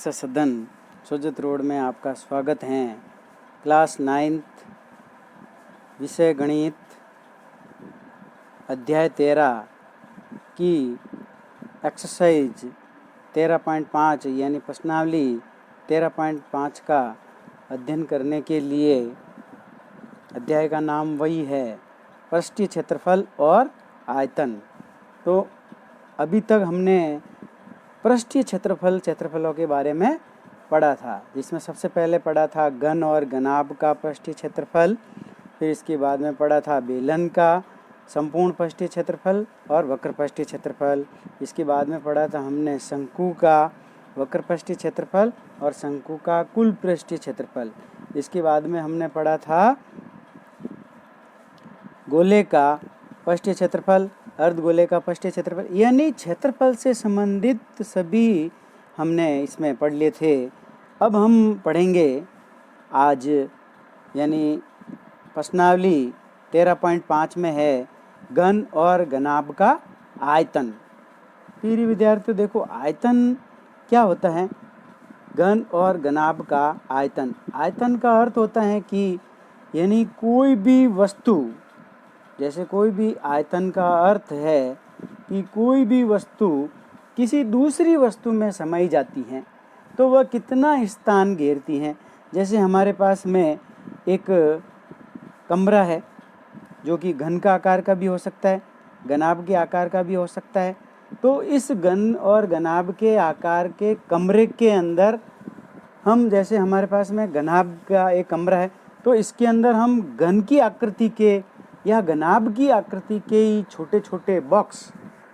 शिक्षा सदन सोजत रोड में आपका स्वागत है। क्लास 9th विषय गणित अध्याय 13 की एक्सरसाइज 13.5 यानी प्रश्नावली 13.5 का अध्ययन करने के लिए अध्याय का नाम वही है, पृष्ठीय क्षेत्रफल और आयतन। तो अभी तक हमने पृष्ठीय क्षेत्रफलों के बारे में पढ़ा था, जिसमें सबसे पहले पढ़ा था घन और घनाभ का पृष्ठीय क्षेत्रफल, फिर इसके बाद में पढ़ा था बेलन का संपूर्ण पृष्ठीय क्षेत्रफल और वक्र पृष्ठीय क्षेत्रफल। इसके बाद में पढ़ा था हमने शंकु का वक्र पृष्ठीय क्षेत्रफल और शंकु का कुल पृष्ठीय क्षेत्रफल। इसके बाद में हमने पढ़ा था गोले का पृष्ठीय क्षेत्रफल, अर्धगोले का पृष्ठीय क्षेत्रफल, यानी क्षेत्रफल से संबंधित सभी हमने इसमें पढ़ लिए थे। अब हम पढ़ेंगे आज यानी प्रश्नावली 13.5 में है घन और घनाभ का आयतन। प्रिय विद्यार्थियों, देखो आयतन क्या होता है। घन और घनाभ का आयतन, आयतन का अर्थ होता है कि यानी कोई भी वस्तु, जैसे कोई भी आयतन का अर्थ है कि कोई भी वस्तु किसी दूसरी वस्तु में समाई जाती है तो वह कितना स्थान घेरती है। जैसे हमारे पास में एक कमरा है जो कि घन का आकार का भी हो सकता है, घनाभ के आकार का भी हो सकता है। तो इस घन और घनाभ के आकार के कमरे के अंदर हम, जैसे हमारे पास में घनाभ का एक कमरा है तो इसके अंदर हम घन की आकृति के या घनाभ की आकृति के छोटे छोटे बॉक्स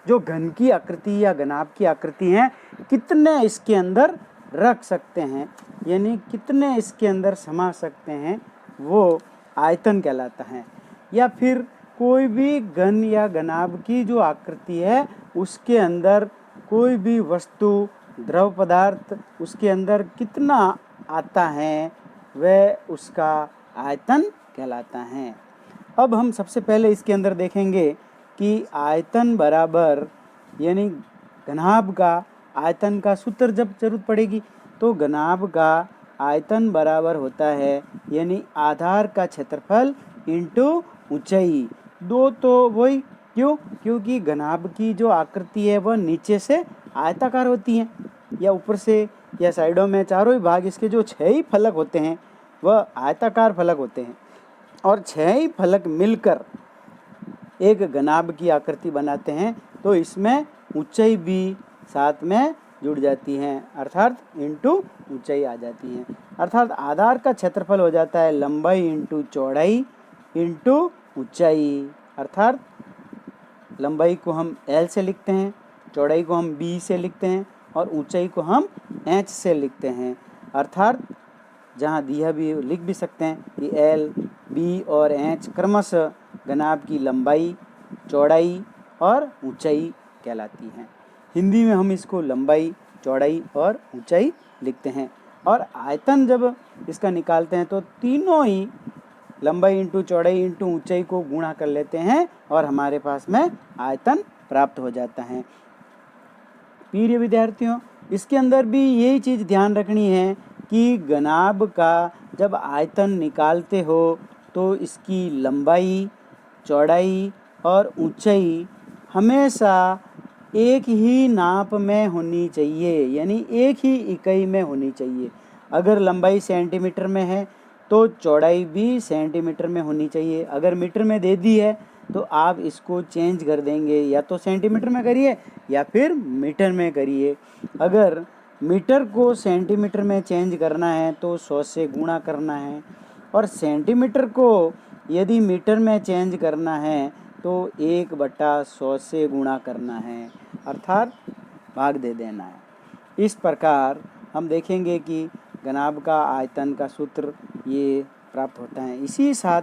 जो घन की आकृति या घनाभ की आकृति हैं, कितने इसके अंदर रख सकते हैं, यानी कितने इसके अंदर समा सकते हैं, वो आयतन कहलाता है। या फिर कोई भी घन या घनाभ की जो आकृति है उसके अंदर कोई भी वस्तु, द्रव पदार्थ उसके अंदर कितना आता है, वह उसका आयतन कहलाता है। अब हम सबसे पहले इसके अंदर देखेंगे कि आयतन बराबर, यानी घनाभ का आयतन का सूत्र जब जरूरत पड़ेगी तो घनाभ का आयतन बराबर होता है यानी आधार का क्षेत्रफल इंटू ऊंचाई। दो तो वही, क्यों? क्योंकि घनाभ की जो आकृति है वह नीचे से आयताकार होती है या ऊपर से या साइडों में, चारों ही भाग इसके जो 6 ही फलक होते हैं वह आयताकार फलक होते हैं और 6 ही फलक मिलकर एक घनाभ की आकृति बनाते हैं। तो इसमें ऊंचाई भी साथ में जुड़ जाती है, अर्थात इंटू ऊंचाई आ जाती है। अर्थात आधार का क्षेत्रफल हो जाता है लंबाई इंटू चौड़ाई इंटू ऊंचाई। अर्थात लंबाई को हम L से लिखते हैं, चौड़ाई को हम B से लिखते हैं और ऊंचाई को हम H से लिखते हैं। अर्थात जहाँ दिया भी लिख भी सकते हैं कि L, B और H क्रमशः घनाभ की लंबाई, चौड़ाई और ऊंचाई कहलाती हैं। हिंदी में हम इसको लंबाई, चौड़ाई और ऊंचाई लिखते हैं। और आयतन जब इसका निकालते हैं तो तीनों ही लंबाई इंटू चौड़ाई इंटू ऊंचाई को गुणा कर लेते हैं और हमारे पास में आयतन प्राप्त हो जाता है। प्रिय विद्यार्थियों, इसके अंदर भी यही चीज़ ध्यान रखनी है कि घनाभ का जब आयतन निकालते हो तो इसकी लंबाई, चौड़ाई और ऊंचाई हमेशा एक ही नाप में होनी चाहिए, यानी एक ही इकाई में होनी चाहिए। अगर लंबाई सेंटीमीटर में है तो चौड़ाई भी सेंटीमीटर में होनी चाहिए। अगर मीटर में दे दी है तो आप इसको चेंज कर देंगे, या तो सेंटीमीटर में करिए या फिर मीटर में करिए। अगर मीटर को सेंटीमीटर में चेंज करना है तो 100 से गुणा करना है, और सेंटीमीटर को यदि मीटर में चेंज करना है तो 1/100 से गुणा करना है, अर्थात भाग दे देना है। इस प्रकार हम देखेंगे कि घनाभ का आयतन का सूत्र ये प्राप्त होता है। इसी साथ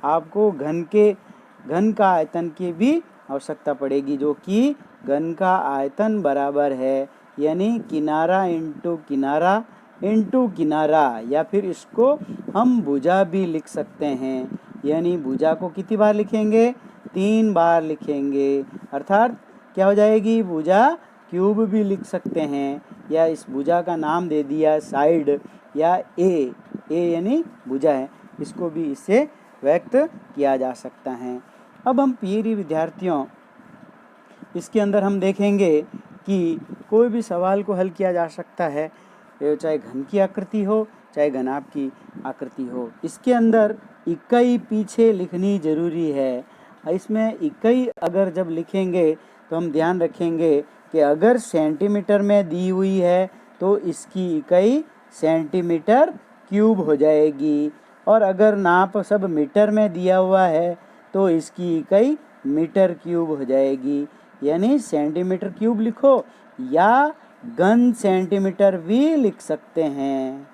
आपको घन का आयतन की भी आवश्यकता पड़ेगी, जो कि घन का आयतन बराबर है यानी किनारा इंटू किनारा इंटू किनारा, या फिर इसको हम भुजा भी लिख सकते हैं। यानी भुजा को कितनी बार लिखेंगे? 3 बार लिखेंगे। अर्थात क्या हो जाएगी भुजा? क्यूब भी लिख सकते हैं, या इस भुजा का नाम दे दिया साइड, या ए यानी भुजा है, इसको भी इससे व्यक्त किया जा सकता है। अब हम प्रिय विद्यार्थियों, इसके अंदर हम देखेंगे कि कोई भी सवाल को हल किया जा सकता है, चाहे घन की आकृति हो चाहे घनाभ की आकृति हो। इसके अंदर इकाई पीछे लिखनी जरूरी है। इसमें इकाई अगर जब लिखेंगे तो हम ध्यान रखेंगे कि अगर सेंटीमीटर में दी हुई है तो इसकी इकाई सेंटीमीटर क्यूब हो जाएगी, और अगर नाप सब मीटर में दिया हुआ है तो इसकी इकाई मीटर क्यूब हो जाएगी। यानी सेंटीमीटर क्यूब लिखो या घन सेंटीमीटर भी लिख सकते हैं,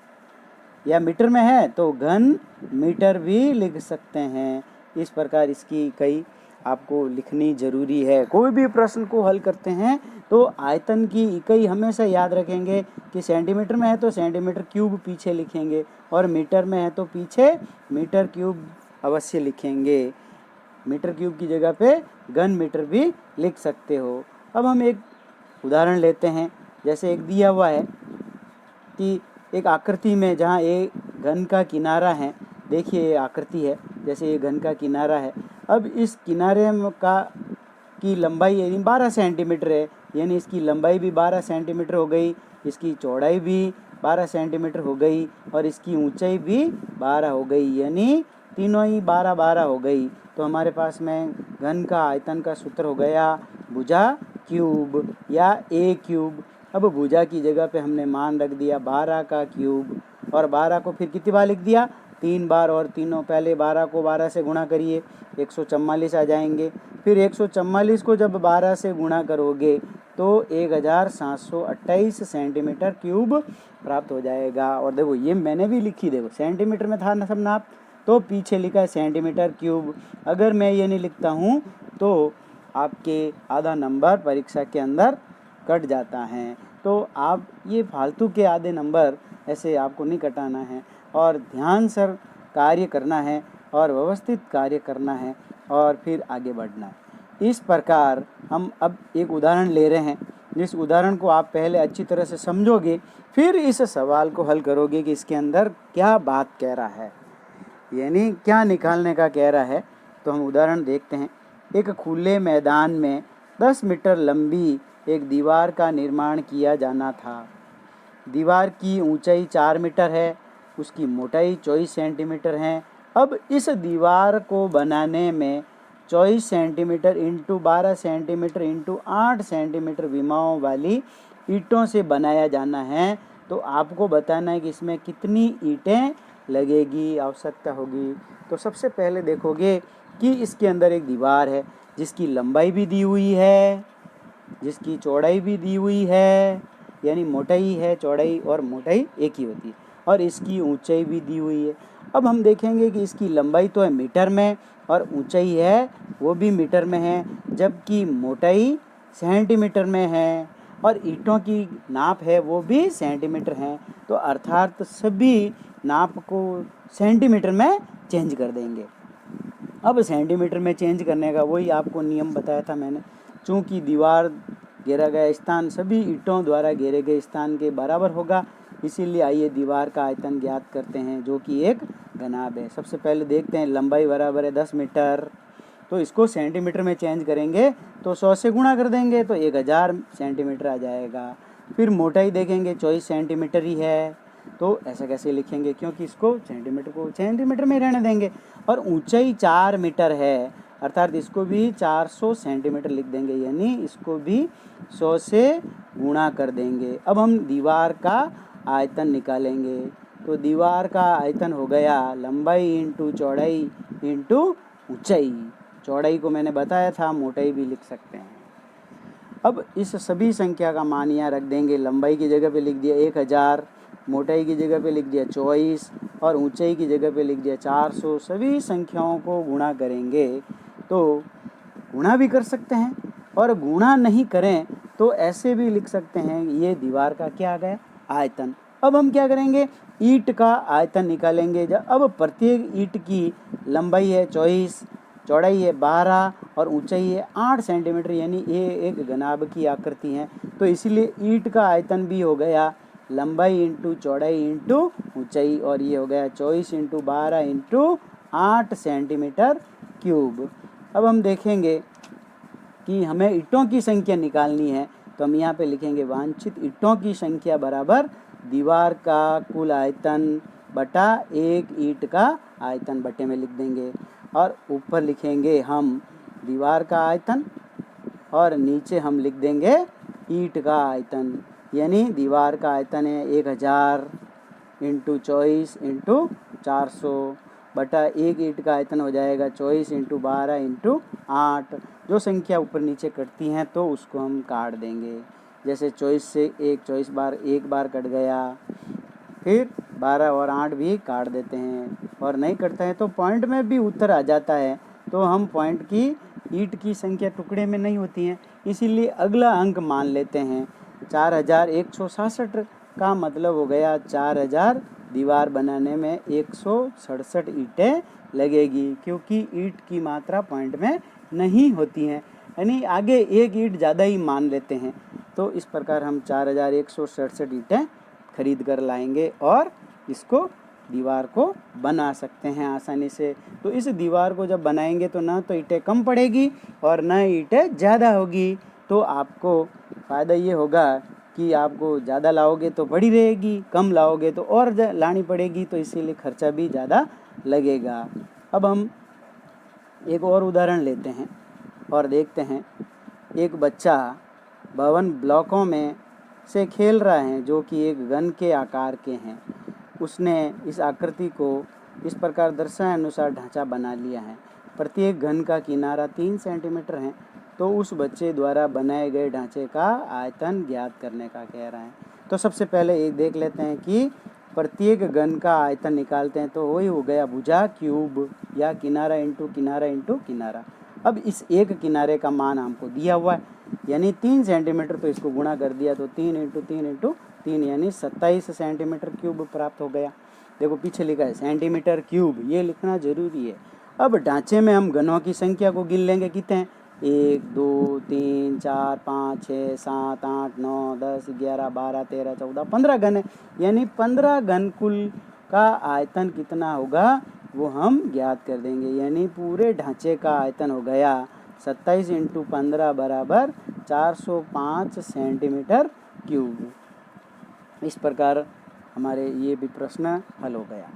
या मीटर में है तो घन मीटर भी लिख सकते हैं। इस प्रकार इसकी इकाई आपको लिखनी जरूरी है। कोई भी प्रश्न को हल करते हैं तो आयतन की इकाई हमेशा याद रखेंगे कि सेंटीमीटर में है तो सेंटीमीटर क्यूब पीछे लिखेंगे, और मीटर में है तो पीछे मीटर क्यूब अवश्य लिखेंगे। मीटर क्यूब की जगह पे घन मीटर भी लिख सकते हो। अब हम एक उदाहरण लेते हैं। जैसे एक दिया हुआ है कि एक आकृति में जहाँ एक घन का किनारा है, देखिए ये आकृति है, जैसे ये घन का किनारा है। अब इस किनारे की लंबाई यानी 12 सेंटीमीटर है, यानी इसकी लंबाई भी 12 सेंटीमीटर हो गई, इसकी चौड़ाई भी 12 सेंटीमीटर हो गई, और इसकी ऊंचाई भी 12 हो गई, यानी तीनों ही 12-12 हो गई। तो हमारे पास में घन का आयतन का सूत्र हो गया भुजा क्यूब या ए क्यूब। अब भुजा की जगह पे हमने मान रख दिया 12 का क्यूब, और 12 को फिर कितनी बार लिख दिया, 3 बार, और तीनों पहले 12 को 12 से गुणा करिए 144 आ जाएंगे। फिर 144 को जब 12 से गुणा करोगे तो 1728 सेंटीमीटर क्यूब प्राप्त हो जाएगा। और देखो ये मैंने भी लिखी, देखो सेंटीमीटर में था ना सब नाप, तो पीछे लिखा है सेंटीमीटर क्यूब। अगर मैं ये नहीं लिखता हूँ तो आपके आधा नंबर परीक्षा के अंदर कट जाता है। तो आप ये फालतू के आधे नंबर ऐसे आपको नहीं कटाना है, और ध्यान से कार्य करना है और व्यवस्थित कार्य करना है, और फिर आगे बढ़ना है। इस प्रकार हम अब एक उदाहरण ले रहे हैं, जिस उदाहरण को आप पहले अच्छी तरह से समझोगे, फिर इस सवाल को हल करोगे कि इसके अंदर क्या बात कह रहा है, यानी क्या निकालने का कह रहा है। तो हम उदाहरण देखते हैं। एक खुले मैदान में 10 मीटर लंबी एक दीवार का निर्माण किया जाना था। दीवार की ऊंचाई 4 मीटर है, उसकी मोटाई 24 सेंटीमीटर है। अब इस दीवार को बनाने में 24 centimetre into 12 centimetre into 8 centimetre विमाओं वाली ईंटों से बनाया जाना है। तो आपको बताना है कि इसमें कितनी ईंटें लगेगी, आवश्यकता होगी। तो सबसे पहले देखोगे कि इसके अंदर एक दीवार है जिसकी लंबाई भी दी हुई है, जिसकी चौड़ाई भी दी हुई है, यानी मोटाई है, चौड़ाई और मोटाई एक ही होती है, और इसकी ऊंचाई भी दी हुई है। अब हम देखेंगे कि इसकी लंबाई तो है मीटर में और ऊंचाई है वो भी मीटर में है, जबकि मोटाई सेंटीमीटर में है, और ईंटों की नाप है वो भी सेंटीमीटर है। तो अर्थात सभी नाप को सेंटीमीटर में चेंज कर देंगे। अब सेंटीमीटर में चेंज करने का वही आपको नियम बताया था मैंने। चूँकि दीवार घेरा गया स्थान सभी ईंटों द्वारा घेरे गए स्थान के बराबर होगा, इसीलिए आइए दीवार का आयतन ज्ञात करते हैं, जो कि एक घनाभ है। सबसे पहले देखते हैं, लंबाई बराबर है 10 मीटर, तो इसको सेंटीमीटर में चेंज करेंगे तो 100 से गुणा कर देंगे तो 1000 सेंटीमीटर आ जाएगा। फिर मोटाई देखेंगे 24 सेंटीमीटर ही है, तो ऐसा कैसे लिखेंगे, क्योंकि इसको सेंटीमीटर को सेंटीमीटर में रहने देंगे। और ऊंचाई 4 मीटर है, अर्थात इसको भी 400 सेंटीमीटर लिख देंगे, यानी इसको भी 100 से गुणा कर देंगे। अब हम दीवार का आयतन निकालेंगे। तो दीवार का आयतन हो गया लंबाई इंटू चौड़ाई इंटू ऊंचाई। चौड़ाई को मैंने बताया था, मोटाई भी लिख सकते हैं। अब इस सभी संख्या का मान यहाँ रख देंगे। लंबाई की जगह पे लिख दिया 1000, मोटाई की जगह पे लिख दिया 24, और ऊंचाई की जगह पे लिख दिया 400। सभी संख्याओं को गुणा करेंगे, तो गुणा भी कर सकते हैं, और गुणा नहीं करें तो ऐसे भी लिख सकते हैं, ये दीवार का क्या आ गया, आयतन। अब हम क्या करेंगे, ईंट का आयतन निकालेंगे। अब प्रत्येक ईंट की लंबाई है 24, चौड़ाई है 12 और ऊंचाई है 8 सेंटीमीटर, यानी ये एक घनाभ की आकृति है। तो इसीलिए ईंट का आयतन भी हो गया लंबाई इंटू चौड़ाई इंटू ऊंचाई, और ये हो गया 24 इंटू 12 इंटू 8 सेंटीमीटर क्यूब। अब हम देखेंगे कि हमें ईंटों की संख्या निकालनी है, तो हम यहाँ पे लिखेंगे वांछित ईंटों की संख्या बराबर दीवार का कुल आयतन बटा एक ईंट का आयतन बटे में लिख देंगे, और ऊपर लिखेंगे हम दीवार का आयतन और नीचे हम लिख देंगे ईंट का आयतन। यानी दीवार का आयतन है 1000 इंटू 24 इंटू 400 बटा एक ईंट का आयतन हो जाएगा 24 इंटू 12 इंटू 8। जो संख्या ऊपर नीचे कटती हैं तो उसको हम काट देंगे, जैसे 24 से 24 बार एक बार कट गया, फिर 12 और 8 भी काट देते हैं, और नहीं कटता है तो पॉइंट में भी उत्तर आ जाता है। तो हम पॉइंट की ईंट की संख्या टुकड़े में नहीं होती हैं, इसीलिए अगला अंक मान लेते हैं। 4167 का मतलब हो गया 4000 दीवार बनाने में 167 ईंटें लगेगी, क्योंकि ईंट की मात्रा पॉइंट में नहीं होती हैं, यानी आगे एक ईंट ज़्यादा ही मान लेते हैं। तो इस प्रकार हम 4167 ईंटें खरीद कर लाएंगे और इसको दीवार को बना सकते हैं आसानी से। तो इस दीवार को जब बनाएंगे तो ना तो ईंटें कम पड़ेगी और ना ईंटें ज़्यादा होगी। तो आपको फ़ायदा ये होगा कि आपको ज़्यादा लाओगे तो बड़ी रहेगी, कम लाओगे तो और लानी पड़ेगी, तो इसीलिए खर्चा भी ज़्यादा लगेगा। अब हम एक और उदाहरण लेते हैं और देखते हैं। एक बच्चा भवन ब्लॉकों में से खेल रहा है जो कि एक घन के आकार के हैं। उसने इस आकृति को इस प्रकार दर्शाए अनुसार ढांचा बना लिया है। प्रत्येक घन का किनारा 3 सेंटीमीटर है। तो उस बच्चे द्वारा बनाए गए ढांचे का आयतन ज्ञात करने का कह रहा है। तो सबसे पहले ये देख लेते हैं कि प्रत्येक घन का आयतन निकालते हैं, तो वही हो गया भुजा क्यूब या किनारा इंटू किनारा इंटू किनारा। अब इस एक किनारे का मान हमको दिया हुआ है, यानी 3 सेंटीमीटर, तो इसको गुणा कर दिया तो 3 इंटू 3 इंटू 3 यानी 27 सेंटीमीटर क्यूब प्राप्त हो गया। देखो पीछे लिखा है सेंटीमीटर क्यूब, ये लिखना जरूरी है। अब ढांचे में हम घनों की संख्या को गिन लेंगे, कितने हैं 1 2 3 4 5 6 7 8 9 10 11 12 13 14 15 घन है, यानी 15 घन कुल का आयतन कितना होगा वो हम ज्ञात कर देंगे। यानी पूरे ढांचे का आयतन हो गया 27 इंटू 15 बराबर 405 सेंटीमीटर क्यूब। इस प्रकार हमारे ये भी प्रश्न हल हो गया।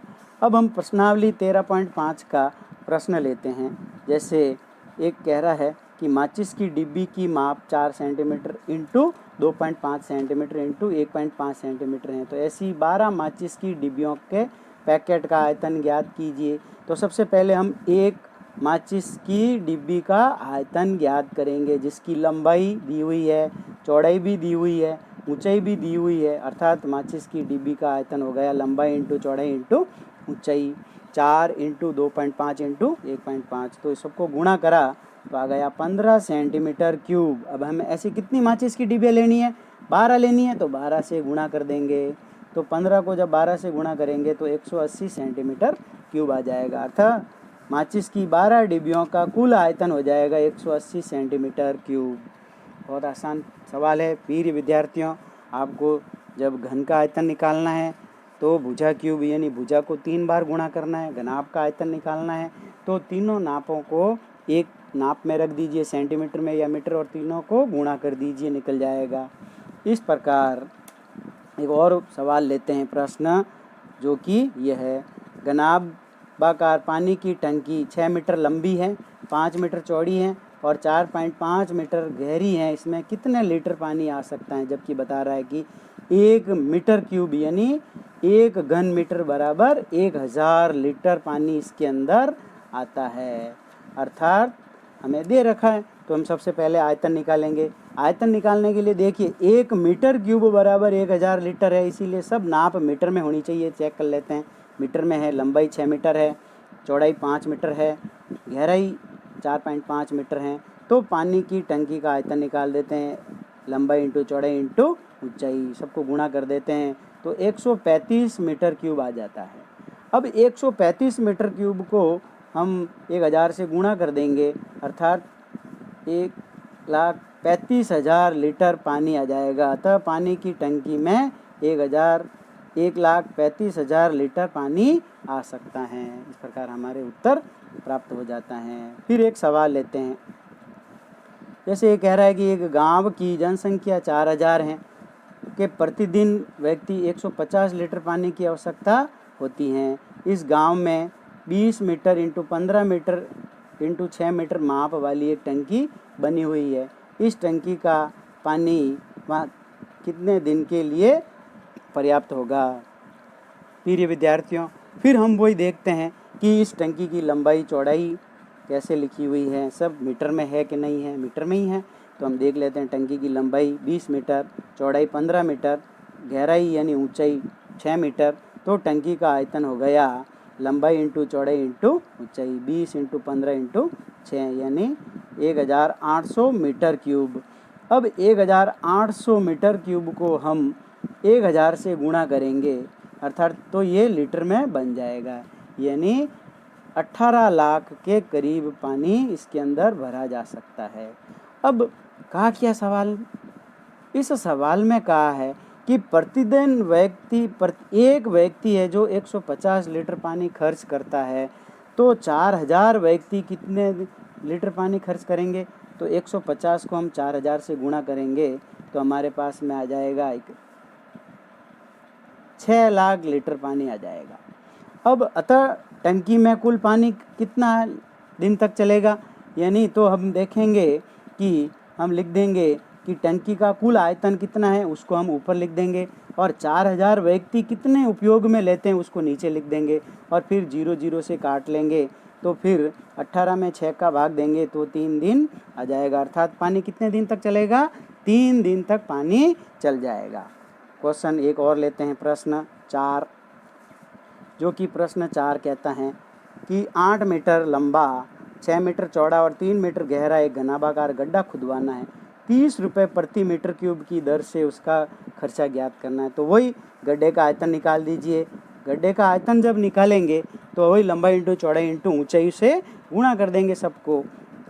अब हम प्रश्नावली 13.5 का प्रश्न लेते हैं। जैसे एक कह रहा है कि माचिस की डिब्बी की माप 4 centimetre into 2.5 centimetre into 1.5 centimetre है। तो ऐसी 12 माचिस की डिब्बियों के पैकेट का आयतन ज्ञात कीजिए। तो सबसे पहले हम एक माचिस की डिब्बी का आयतन ज्ञात करेंगे, जिसकी लंबाई दी हुई है, चौड़ाई भी दी हुई है, ऊंचाई भी दी हुई है। अर्थात माचिस की डिब्बी का आयतन हो गया लंबाई इंटू चौड़ाई इंटू ऊंचाई 4 इंटू 2.5 इंटू 1.5। तो इस सबको गुणा करा तो आ गया 15 सेंटीमीटर क्यूब। अब हमें ऐसी कितनी माचिस की डिब्बियाँ लेनी है, 12 लेनी है, तो 12 से गुणा कर देंगे। तो 15 को जब 12 से गुणा करेंगे तो 180 सेंटीमीटर क्यूब आ जाएगा। अर्थात माचिस की 12 डिब्बियों का कुल आयतन हो जाएगा 180 सेंटीमीटर क्यूब। बहुत आसान सवाल है। प्रिय विद्यार्थियों, आपको जब घन का आयतन निकालना है तो भुजा क्यूब यानी भुजा को 3 बार गुणा करना है। घनाभ का आयतन निकालना है तो तीनों नापों को एक नाप में रख दीजिए, सेंटीमीटर में या मीटर, और तीनों को गुणा कर दीजिए, निकल जाएगा। इस प्रकार एक और सवाल लेते हैं प्रश्न, जो कि यह है घनाभाकार पानी की टंकी 6 मीटर लंबी है, 5 मीटर चौड़ी है और 4.5 मीटर गहरी है। इसमें कितने लीटर पानी आ सकता है, जबकि बता रहा है कि 1 मीटर क्यूब यानी 1 घन मीटर बराबर 1000 लीटर पानी इसके अंदर आता है। अर्थात हमें दे रखा है तो हम सबसे पहले आयतन निकालेंगे। आयतन निकालने के लिए देखिए 1 मीटर क्यूब बराबर 1000 लीटर है, इसीलिए सब नाप मीटर में होनी चाहिए। चेक कर लेते हैं, मीटर में है। लंबाई 6 मीटर है, चौड़ाई 5 मीटर है, गहराई 4.5 मीटर है। तो पानी की टंकी का आयतन निकाल देते हैं, लंबाई इंटू चौड़ाई इंटू ऊंचाई, सबको गुणा कर देते हैं तो 135 मीटर क्यूब आ जाता है। अब 135 मीटर क्यूब को हम 1000 से गुणा कर देंगे, अर्थात 1,35,000 लीटर पानी आ जाएगा। अतः पानी की टंकी में 1,35,000 लीटर पानी आ सकता है। इस प्रकार हमारे उत्तर प्राप्त हो जाता है। फिर एक सवाल लेते हैं। जैसे ये कह रहा है कि एक गांव की जनसंख्या 4000 है कि प्रतिदिन व्यक्ति 150 लीटर पानी की आवश्यकता होती है। इस गांव में 20 metre into 15 metre into 6 metre माप वाली एक टंकी बनी हुई है। इस टंकी का पानी वहाँ कितने दिन के लिए पर्याप्त होगा? प्रिय विद्यार्थियों, फिर हम वही देखते हैं कि इस टंकी की लंबाई चौड़ाई कैसे लिखी हुई है, सब मीटर में है कि नहीं है? मीटर में ही है। तो हम देख लेते हैं। टंकी की लंबाई 20 मीटर, चौड़ाई 15 मीटर, गहराई यानी ऊंचाई 6 मीटर। तो टंकी का आयतन हो गया लंबाई इंटू चौड़ाई इंटू ऊंचाई 20 इंटू 15 इंटू 6 यानी 1800 मीटर क्यूब। अब 1800 मीटर क्यूब को हम 1000 से गुणा करेंगे, अर्थात तो ये लीटर में बन जाएगा, यानी 18 लाख के करीब पानी इसके अंदर भरा जा सकता है। अब कहा क्या सवाल? इस सवाल में कहा है कि प्रतिदिन एक व्यक्ति है जो 150 लीटर पानी खर्च करता है, तो 4000 व्यक्ति कितने लीटर पानी खर्च करेंगे? तो 150 को हम 4000 से गुणा करेंगे तो हमारे पास में आ जाएगा 6 लाख लीटर पानी आ जाएगा। अब अतः टंकी में कुल पानी कितना दिन तक चलेगा? यानी तो हम देखेंगे कि हम लिख देंगे कि टंकी का कुल आयतन कितना है, उसको हम ऊपर लिख देंगे, और 4000 व्यक्ति कितने उपयोग में लेते हैं उसको नीचे लिख देंगे, और फिर 0 से काट लेंगे। तो फिर 18 में 6 का भाग देंगे तो 3 दिन आ जाएगा, अर्थात पानी कितने दिन तक चलेगा? 3 दिन तक पानी चल जाएगा। क्वेश्चन एक और लेते हैं, प्रश्न 4, जो कि प्रश्न 4 कहता है कि 8 मीटर लंबा, 6 मीटर चौड़ा और 3 मीटर गहरा एक घनाभागार गड्ढा खुदवाना है। 30 रुपये प्रति मीटर क्यूब की दर से उसका खर्चा ज्ञात करना है। तो वही गड्ढे का आयतन निकाल दीजिए। गड्ढे का आयतन जब निकालेंगे तो वही लंबाई इंटू चौड़ाई इंटू ऊंचाई से गुणा कर देंगे सबको।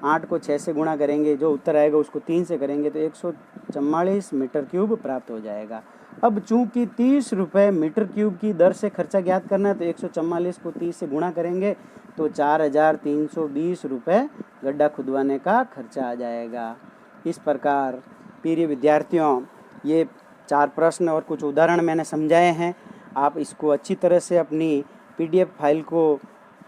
8 को 6 से गुणा करेंगे, जो उत्तर आएगा उसको 3 से करेंगे तो 144 मीटर क्यूब प्राप्त हो जाएगा। अब चूंकि 30 रुपये मीटर क्यूब की दर से खर्चा ज्ञात करना है तो 144 को 30 से गुणा करेंगे तो 4320 रुपये गड्ढा खुदवाने का खर्चा आ जाएगा। इस प्रकार प्रिय विद्यार्थियों, ये 4 प्रश्न और कुछ उदाहरण मैंने समझाए हैं। आप इसको अच्छी तरह से अपनी PDF फाइल को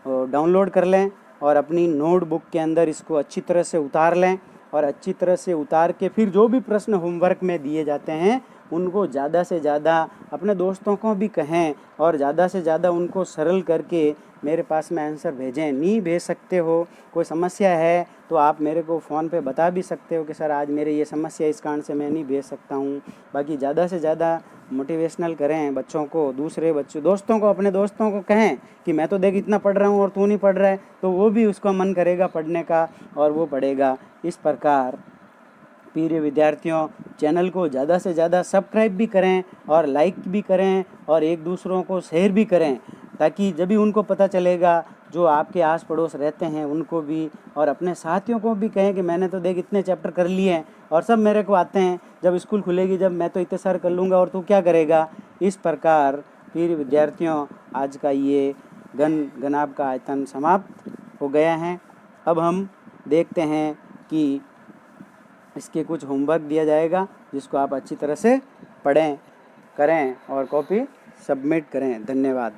डाउनलोड कर लें और अपनी नोटबुक के अंदर इसको अच्छी तरह से उतार लें, और अच्छी तरह से उतार के फिर जो भी प्रश्न होमवर्क में दिए जाते हैं उनको ज़्यादा से ज़्यादा अपने दोस्तों को भी कहें और ज़्यादा से ज़्यादा उनको सरल करके मेरे पास में आंसर भेजें। नहीं भेज सकते हो, कोई समस्या है तो आप मेरे को फ़ोन पे बता भी सकते हो कि सर आज मेरे ये समस्या इस कारण से मैं नहीं भेज सकता हूँ। बाकी ज़्यादा से ज़्यादा मोटिवेशनल करें बच्चों को, दूसरे बच्चों दोस्तों को, अपने दोस्तों को कहें कि मैं तो देख इतना पढ़ रहा हूँ और तू नहीं पढ़ रहा है, तो वो भी उसका मन करेगा पढ़ने का और वो पढ़ेगा। इस प्रकार प्रिय विद्यार्थियों, चैनल को ज़्यादा से ज़्यादा सब्सक्राइब भी करें और लाइक भी करें और एक दूसरों को शेयर भी करें, ताकि जब भी उनको पता चलेगा जो आपके आस पड़ोस रहते हैं उनको भी, और अपने साथियों को भी कहें कि मैंने तो देख इतने चैप्टर कर लिए हैं और सब मेरे को आते हैं, जब स्कूल खुलेगी जब मैं तो इतने सारे कर लूँगा और तू क्या करेगा। इस प्रकार प्रिय विद्यार्थियों, आज का ये घनाभ का आयतन समाप्त हो गया है। अब हम देखते हैं कि इसके कुछ होमवर्क दिया जाएगा जिसको आप अच्छी तरह से पढ़ें, करें और कॉपी सबमिट करें। धन्यवाद।